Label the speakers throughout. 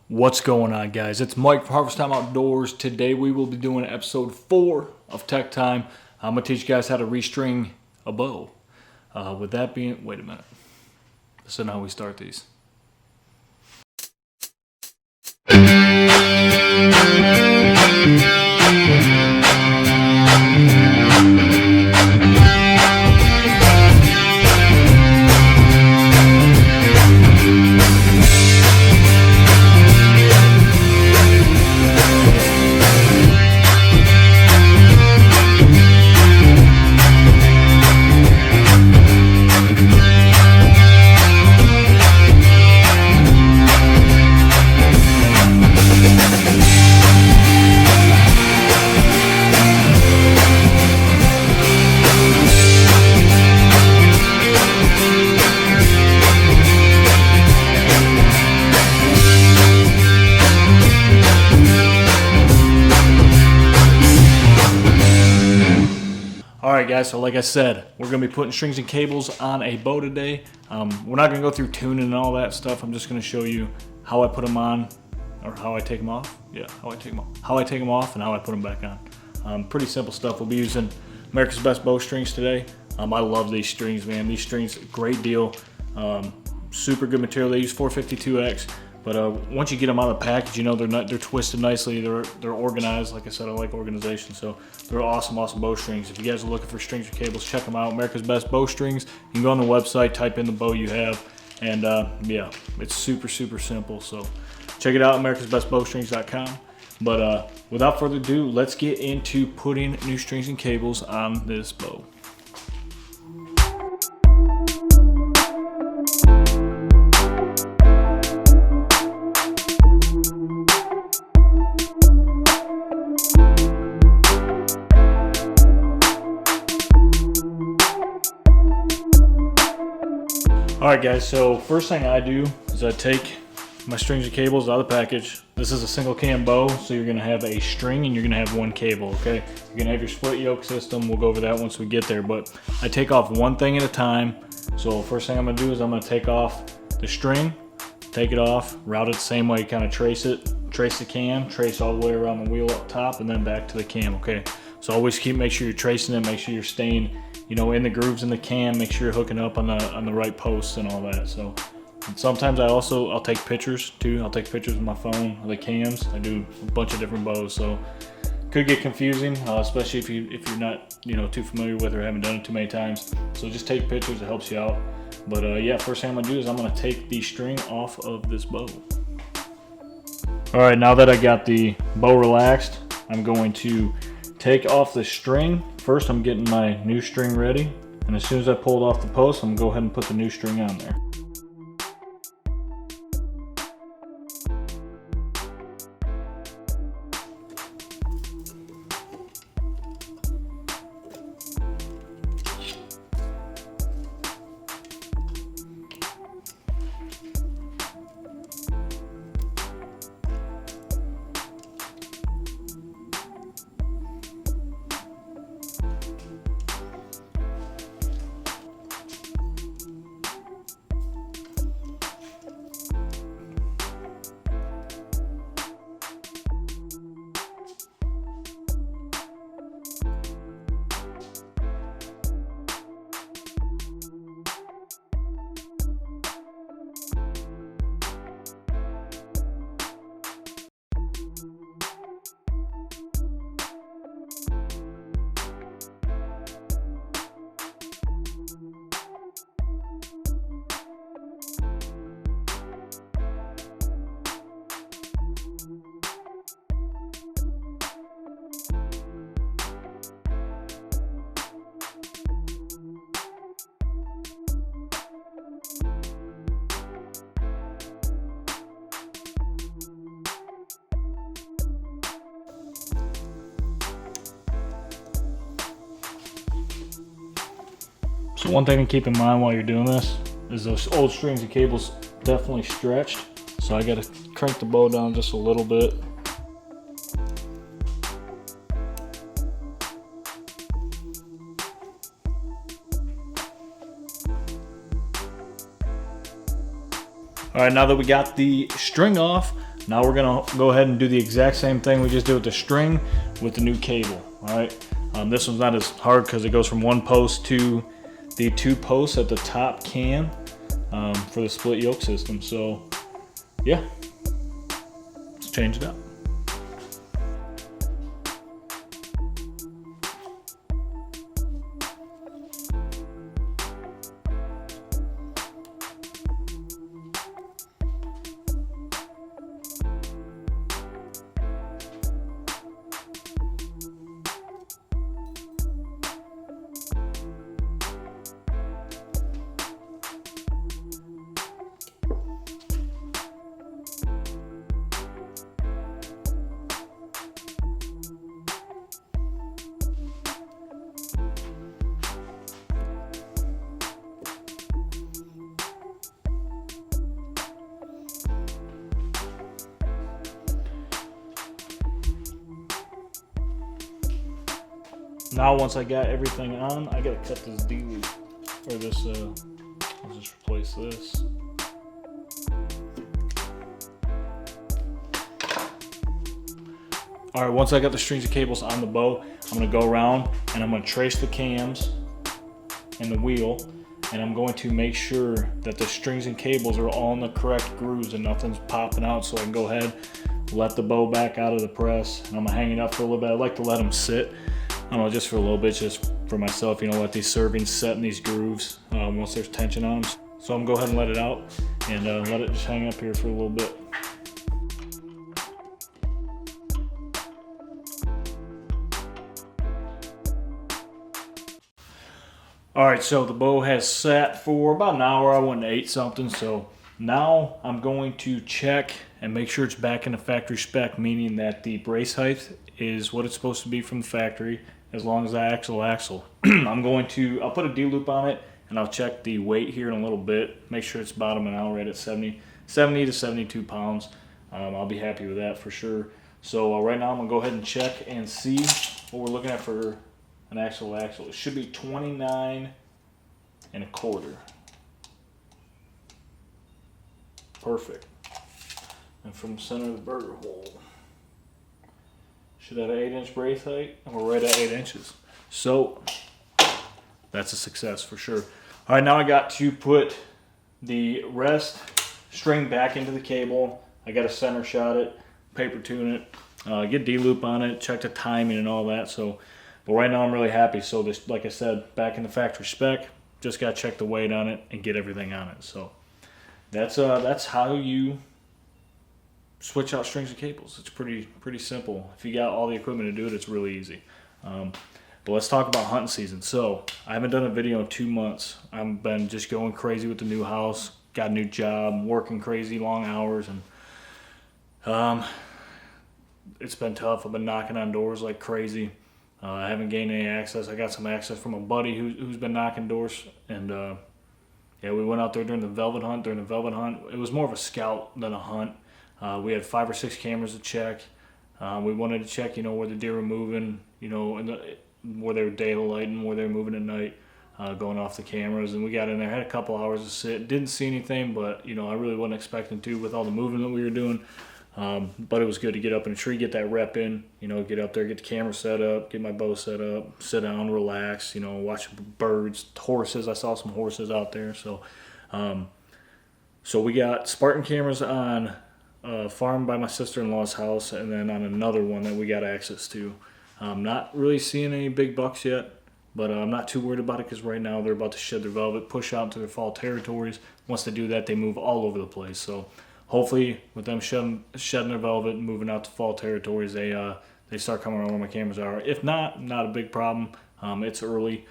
Speaker 1: What's going on, guys? It's Mike from Harvest Time Outdoors. Today we will be doing episode 4 of Tech Time. I'm going to teach you guys how to restring a bow. With that being, wait a minute. This is how we start these. Alright guys, so like I said, we're going to be putting strings and cables on a bow today. We're not going to go through tuning and all that stuff. I'm just going to show you how I put them on, or how I take them off. Yeah, how I take them off. How I take them off and how I put them back on. Pretty simple stuff. We'll be using America's Best Bow Strings today. I love these strings, man. These strings, great deal. Super good material. They use 452X. But once you get them out of the package, you know they're twisted nicely. They're organized. Like I said, I like organization. So they're awesome bow strings. If you guys are looking for strings or cables, check them out. America's Best Bow Strings. You can go on the website, type in the bow you have, and yeah, it's super simple. So check it out, americasbestbowstrings.com. But without further ado, let's get into putting new strings and cables on this bow. Alright guys, so first thing I do is I take my strings and cables out of the package. This is a single cam bow, so you're going to have a string and you're going to have one cable, okay? You're going to have your split yoke system. We'll go over that once we get there, but I take off one thing at a time. So first thing I'm going to do is I'm going to take off the string, take it off, route it the same way, kind of trace it, trace the cam, trace all the way around the wheel up top, and then back to the cam, okay? So always make sure you're tracing it, make sure you're staying, you know, in the grooves in the cam, make sure you're hooking up on the right posts and all that. So sometimes I'll take pictures too. I'll take pictures with my phone of the cams. I do a bunch of different bows, so could get confusing, especially if you're not, you know, too familiar with it or haven't done it too many times. So just take pictures, it helps you out. But yeah, first thing I'm gonna do is I'm gonna take the string off of this bow. All right, now that I got the bow relaxed, I'm going to take off the string. First, I'm getting my new string ready, and as soon as I pull it off the post, I'm gonna go ahead and put the new string on there. So one thing to keep in mind while you're doing this is those old strings and cables definitely stretched. So I gotta crank the bow down just a little bit. All right, now that we got the string off, Now we're gonna go ahead and do the exact same thing we just did with the string with the new cable, all right? This one's not as hard because it goes from one post to the 2 posts at the top cam for the split yoke system. So yeah, let's change it up. Now once I got everything on, I gotta cut this D-loop, or this, I'll just replace this. All right, once I got the strings of cables on the bow, I'm gonna go around and I'm gonna trace the cams and the wheel, and I'm going to make sure that the strings and cables are all in the correct grooves and nothing's popping out, so I can go ahead, let the bow back out of the press, and I'm gonna hang it up for a little bit. I like to let them sit, I don't know, just for a little bit, just for myself, you know, let these servings set in these grooves once there's tension on them. So I'm gonna go ahead and let it out and let it just hang up here for a little bit. All right, so the bow has sat for about an hour. I went to 8 something, so now I'm going to check and make sure it's back in the factory spec, meaning that the brace height is what it's supposed to be from the factory, as long as the axle. I'll put a D-loop on it, and I'll check the weight here in a little bit, make sure it's bottoming out right at 70 to 72 pounds. I'll be happy with that for sure. So right now I'm gonna go ahead and check and see what we're looking at for an actual axle. It should be 29 1/4. Perfect. And from the center of the burger hole, should have an 8-inch brace height, and we're right at 8 inches. So that's a success for sure. All right, now I got to put the rest string back into the cable. I got to center shot it, paper tune it, get D-loop on it, check the timing and all that. So, but right now I'm really happy. So this, like I said, back in the factory spec, just got to check the weight on it and get everything on it. So that's how you switch out strings and cables. It's pretty simple. If you got all the equipment to do it, it's really easy. But let's talk about hunting season. So I haven't done a video in 2 months. I've been just going crazy with the new house, got a new job, working crazy long hours, and it's been tough. I've been knocking on doors like crazy. I haven't gained any access. I got some access from a buddy who's been knocking doors, and yeah, we went out there during the velvet hunt. It was more of a scout than a hunt. We had 5 or 6 cameras to check. We wanted to check, you know, where the deer were moving, you know, where they were daylighting, where they were moving at night, going off the cameras. And we got in there, had a couple hours to sit. Didn't see anything, but, you know, I really wasn't expecting to with all the movement that we were doing. But it was good to get up in a tree, get that rep in, you know, get up there, get the camera set up, get my bow set up, sit down, relax, you know, watch birds, horses. I saw some horses out there. So, so we got Spartan cameras on a farm by my sister-in-law's house, and then on another one that we got access to. Not really seeing any big bucks yet, but I'm not too worried about it because right now they're about to shed their velvet, push out into their fall territories. Once they do that, they move all over the place. So hopefully with them shedding their velvet and moving out to fall territories, they start coming around where my cameras are. If not a big problem. It's early.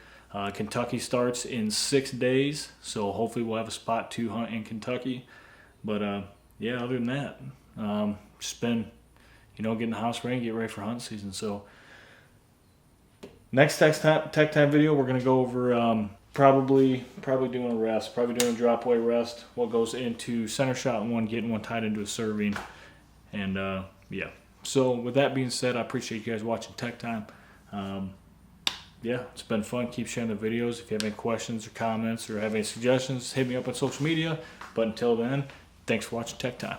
Speaker 1: Kentucky starts in 6 days, so hopefully we'll have a spot to hunt in Kentucky. But yeah, other than that, just been, you know, getting the house ready, get ready for hunt season. So next tech time video, we're gonna go over probably doing a rest, probably doing a drop away rest. What goes into center shot one, getting one tied into a serving, and yeah. So with that being said, I appreciate you guys watching Tech Time. Yeah, it's been fun. Keep sharing the videos. If you have any questions or comments or have any suggestions, hit me up on social media. But until then, thanks for watching Tech Time.